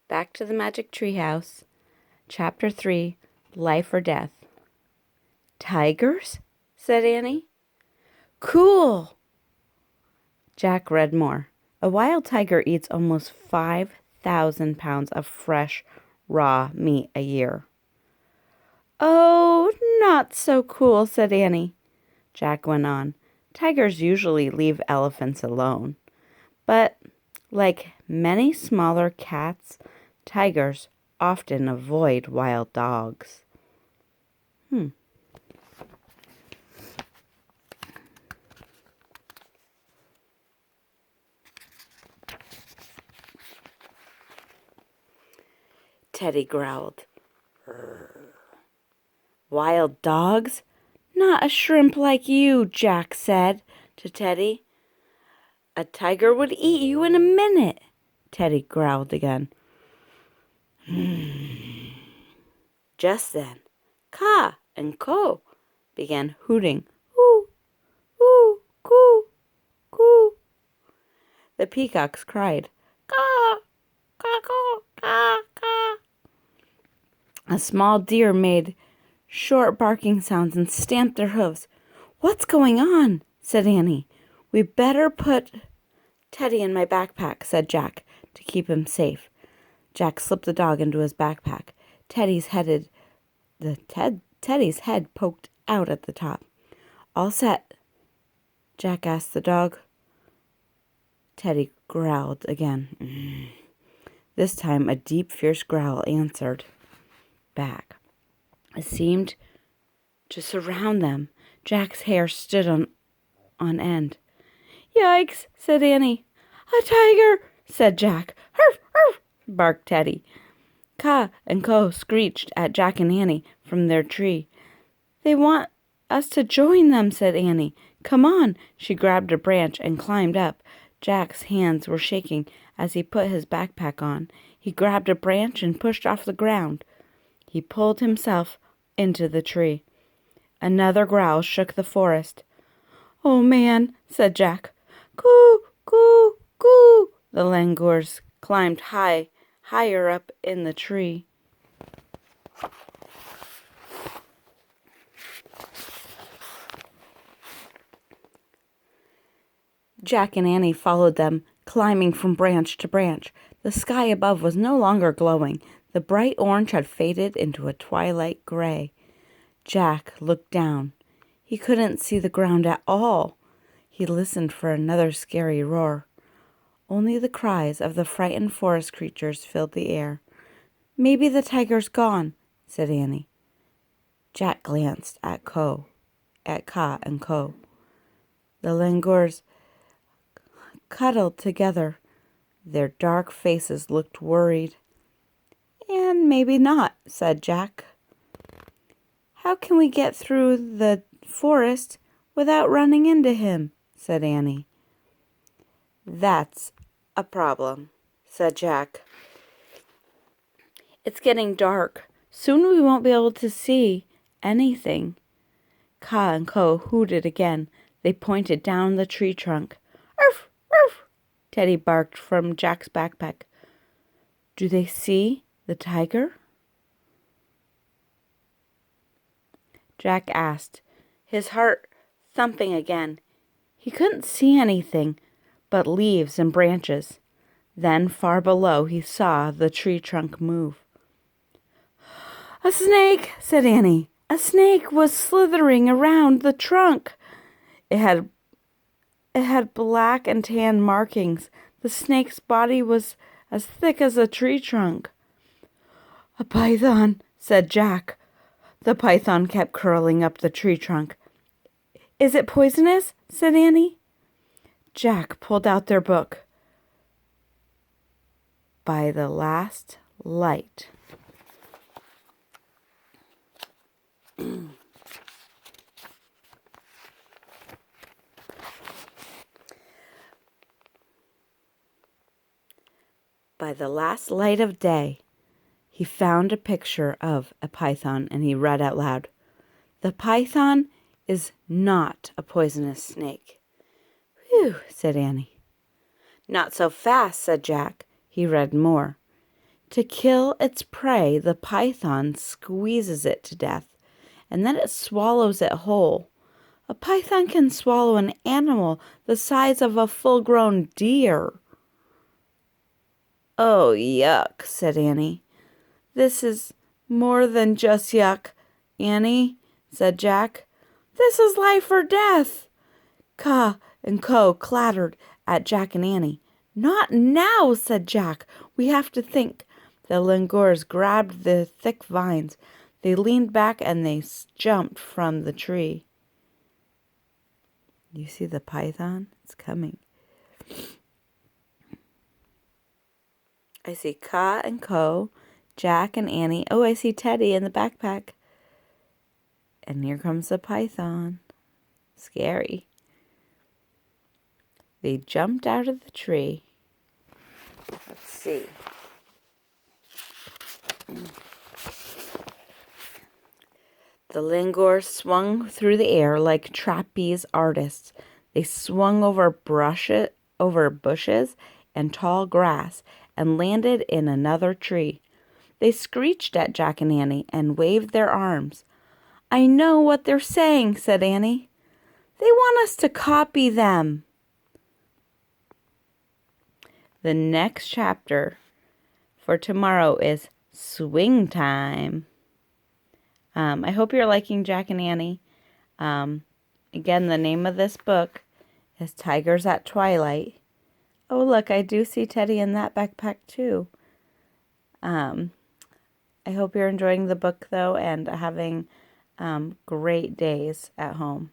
Back to the Magic Treehouse. Chapter 3, Life or Death. Tigers? Said Annie. Cool! Jack read more. A wild tiger eats almost 5,000 pounds of fresh, raw meat a year. Oh, not so cool, said Annie. Jack went on. Tigers usually leave elephants alone. But, like many smaller cats, tigers often avoid wild dogs. Teddy growled. Wild dogs? Not a shrimp like you, Jack said to Teddy. A tiger would eat you in a minute, Teddy growled again. Just then, Ka and Ko began hooting. Hoo, hoo, coo, coo. The peacocks cried, Ka, ka, ka, ka, ka. A small deer made short barking sounds and stamped their hooves. What's going on? Said Annie. We better put Teddy in my backpack, said Jack, to keep him safe. Jack slipped the dog into his backpack. Teddy's head poked out at the top. All set? Jack asked the dog. Teddy growled again. This time a deep, fierce growl answered back. It seemed to surround them. Jack's hair stood on end. Yikes, said Annie. A tiger, said Jack. Hurf, hurf, barked Teddy. Ka and Ko screeched at Jack and Annie from their tree. They want us to join them, said Annie. Come on. She grabbed a branch and climbed up. Jack's hands were shaking as he put his backpack on. He grabbed a branch and pushed off the ground. He pulled himself into the tree. Another growl shook the forest. Oh, man, said Jack. Coo, coo, coo. The langurs climbed higher up in the tree. Jack and Annie followed them, climbing from branch to branch. The sky above was no longer glowing. The bright orange had faded into a twilight gray. Jack looked down. He couldn't see the ground at all. He listened for another scary roar. Only the cries of the frightened forest creatures filled the air. Maybe the tiger's gone, said Annie. Jack glanced at Ka and Ko. The langurs cuddled together. Their dark faces looked worried. And maybe not, said Jack. How can we get through the forest without running into him? Said Annie. That's a problem, said Jack. It's getting dark. Soon we won't be able to see anything. Ka and Ko hooted again. They pointed down the tree trunk. Arf, arf, Teddy barked from Jack's backpack. Do they see the tiger? Jack asked, his heart thumping again. He couldn't see anything but leaves and branches. Then, far below, he saw the tree trunk move. A snake, said Annie. A snake was slithering around the trunk. It had black and tan markings. The snake's body was as thick as a tree trunk. A python, said Jack. The python kept curling up the tree trunk. Is it poisonous? Said Annie. Jack pulled out their book. By the Last Light. By the last light of day, he found a picture of a python and he read out loud, The python is not a poisonous snake. Whew, said Annie. Not so fast, said Jack. He read more. To kill its prey, the python squeezes it to death, and then it swallows it whole. A python can swallow an animal the size of a full-grown deer. Oh, yuck, said Annie. This is more than just yuck, Annie, said Jack. This is life or death. Ka and Co clattered at Jack and Annie. Not now, said Jack. We have to think. The Langurs grabbed the thick vines. They leaned back and they jumped from the tree. You see the python? It's coming. I see Ka and Co, Jack and Annie. Oh, I see Teddy in the backpack. And here comes the python. Scary. They jumped out of the tree. Let's see. The Langurs swung through the air like trapeze artists. They swung over bushes and tall grass and landed in another tree. They screeched at Jack and Annie and waved their arms. I know what they're saying, said Annie. They want us to copy them. The next chapter for tomorrow is swing time. I hope you're liking Jack and Annie. Again, the name of this book is Tigers at Twilight. Oh, look, I do see Teddy in that backpack too. I hope you're enjoying the book, though, and having great days at home.